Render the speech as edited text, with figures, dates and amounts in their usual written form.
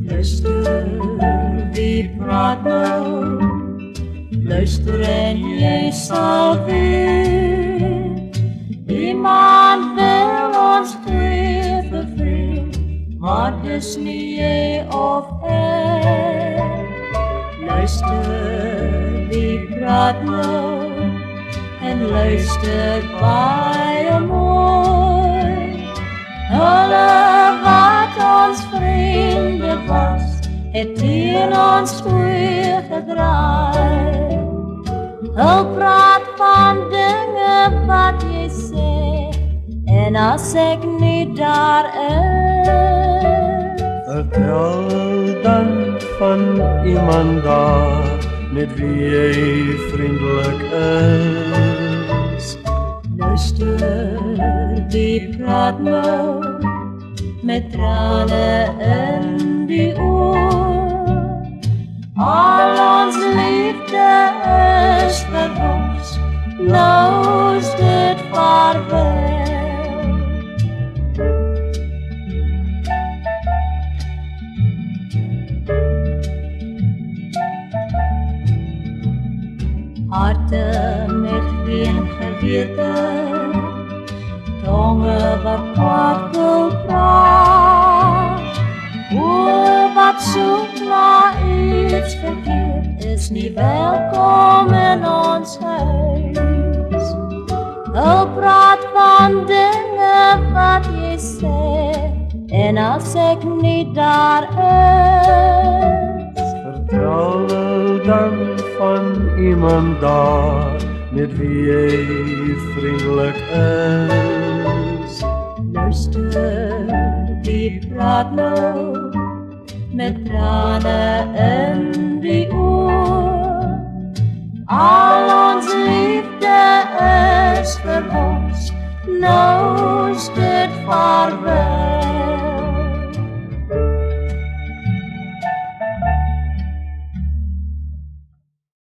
Luister, wie praat nou? Luister en jy sal weet, iemand wil ons twee bevreed, maar dis nie jy of ek. Luister, wie praat nou? En luister baie mooi. Hulle wat ons vriende was, het teen ons twee gedraai. Hulle praat van dinge wat jy sê, en as ek nie daar is, vertel dan van iemand daar, met wie jy vriendelik is. Luister, wie praat nou, met trane in die oor. Al ons liefde is verwoes, nou is dit vaarwel. Harte met geen gewete, tonge wat kwaad wil praat, oor wat soek na iets verkeerd, is nie welkom in ons huis. Hulle praat van dinge wat jy sê, en as ek nie daar is, vertel dan van iemand daar, met wie jy vriendelik is. Luister, wie praat nou, met trane in die oor.